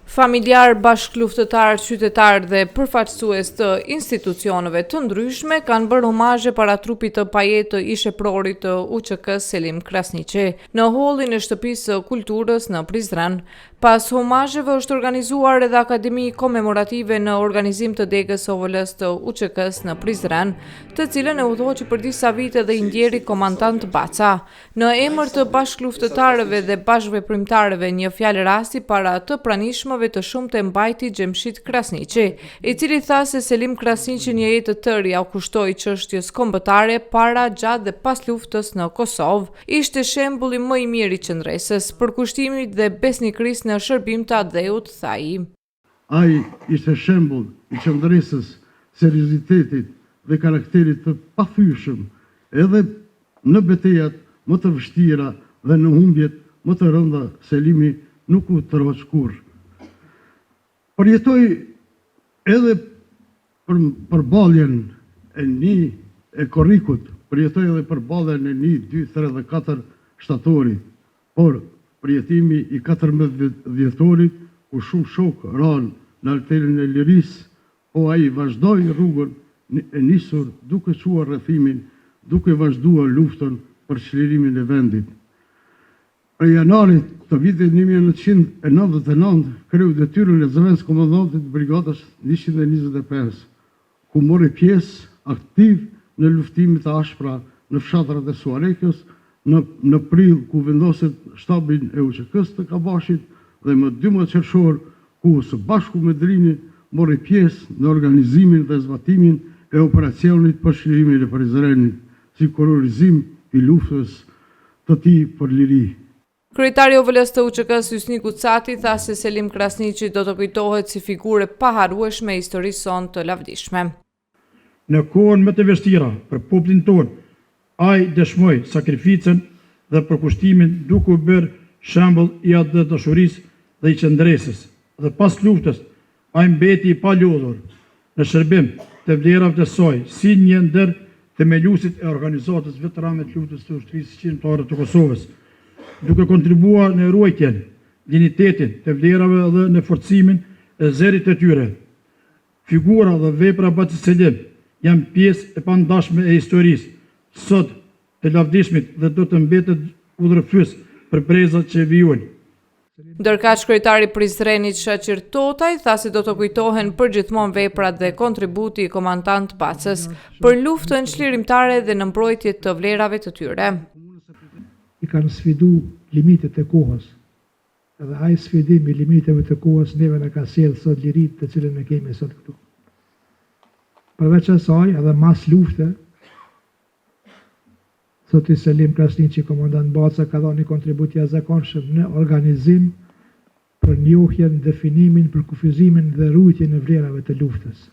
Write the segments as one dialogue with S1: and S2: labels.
S1: Familjar, bashkëluftëtar, qytetar dhe përfaqësues të institucioneve të ndryshme kanë bërë omazhe para trupit të pajet të isheprorit të UÇK-s Selim Krasniqi në hollin e Shtëpisë së Kulturës në Prizren. Pas omazheve është organizuar edhe akademi komemorative në organizim të degës OVL-s të UÇK-s në Prizren, të cilën e udhëhoqi për disa vite dhe i ndjeri komandant Baca. Në emër të bashkëluftëtarëve dhe bashkëveprimtarëve, një fjalë rasti para të pranishmëve të shumtë e mbajti Xhemshid Krasniqi, i cili tha se Selim Krasniqi një jetë të tërë ja u kushtoi çështjes kombëtare para, gjatë dhe pas luftës në Kosovë. Ishte shembulli më i mirë i qendresës, përkushtimit dhe besnikërisë në shërbim të atdheut, tha ai.
S2: Ai ishte shembull i qendresës, seriozitetit dhe karakterit të pathyeshëm, edhe në betejat më të vështira dhe në humbjet më të rënda. Selimi nuk u tërhoq kurrë. Përjetoi edhe përballjen e korrikut, përjetoi edhe përballjen e 1, 2, 3 dhe 4 shtatorit, por përjetimi i 14 vjetorit, ku shumë shok ranë në alterin e lirisë, po ai vazhdoi rrugën e nisur duke quar rrethimin, duke vazhduar luftën për çlirimin e vendit. Për janarit të vitit 1999, kreu detyrën e zëvendës komandantit të brigadës 125, ku mori pjesë aktiv në luftimet e ashpra në fshatrat e Suarekës, në prill ku vendoset shtabin e UÇK-s të Kabashit, dhe më 12 qershor, ku së bashku me Drinin mori pjesë në organizimin dhe zbatimin e operacionit për çlirimin e Prizrenit, si kurrizim i luftës të tij për liri.
S1: Kryetari OVL-s të UÇK-s Hysni Gucati tha se Selim Krasniqi do të kujtohet si figurë paharrueshme e historisë sonë të lavdishme.
S3: Në kohën më të vështira për popullin tonë, ai dëshmoi sakrificën dhe përkushtimin, duke u bërë shembull i dashurisë dhe i qendresës. Dhe pas luftës, ai mbeti i palodhur në shërbim të vlerave të saj, si një ndër themeluesit e organizatës veteranëve të luftës së ushtrisë shqiptare të Kosovës, duke kontribuar në ruajtjen, dinjitetin të vlerave dhe në forcimin e zërit të tyre. Figura dhe vepra Baci Selim janë pjesë e pandashme e historisë sot të lavdishmit dhe do të mbetet udhërfyes për brezat që vijojnë.
S1: Ndërkaq kryetari Prizrenit Shaqir Totaj tha se do të kujtohen përgjithmonë veprat dhe kontributi i komandant Bacës për luftën çlirimtare dhe në mbrojtje të vlerave të tyre.
S4: I kanë sfidu limitet e kohës, edhe ai sfidim i limiteve të kohës neve në ka sjellë sot lirit të cilën ne kemi sot këtu. Përveç asaj, edhe mas lufte, zoti Selim Krasniqi, komandant Baca, ka dhënë një kontribut i jashtëzakonshëm në organizim për njohjen, definimin, përkufizimin dhe rujtjen e vlerave të luftës.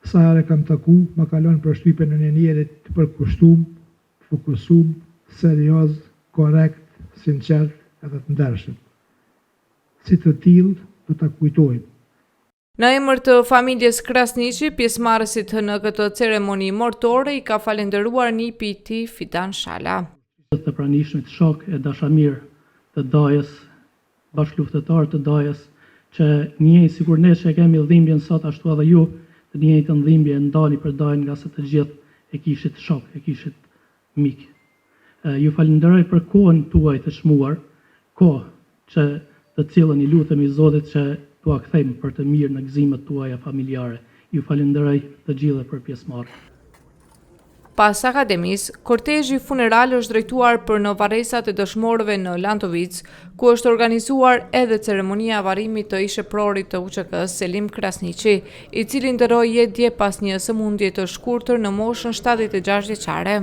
S4: Sa herë kam taku, më kalon përshtypjen e një njeri të përkushtuar, fokusuar, serioz, korrekt, sinqert edhe të ndershëm. Si të tillë do ta kujtojmë.
S1: Në emër të familjes Krasniqi, pjesëmarrësit në këtë ceremoni mortore i ka falendëruar nipi i tij Fidan Shala.
S5: Të pranishmit shok e dashamir të dajës, bashkëluftëtar të dajës, që njëjë sikur ne që kemi dhimbjen sot ashtu edhe ju, të njëjtën dhimbje ndani për dajën, nga se të gjithë e kishit shok, e kishit mik. Ju falenderoj për kohën tuaj të çmuar, kohë që të cilën i lutemi Zotit që t'ua kthejmë për të mirë në gëzimet tuaja familjare. Ju falenderoj të gjithë për pjesëmarrje.
S1: Pas akademisë, kortezhi funeral është drejtuar për në varresat e dëshmorëve në Lantovic, ku është organizuar edhe ceremonia avarimit të isheprorit të UÇK-s Selim Krasniqi, i cili ndëroi jetë dje pas një sëmundje të shkurtër në moshën 76 vjeçare.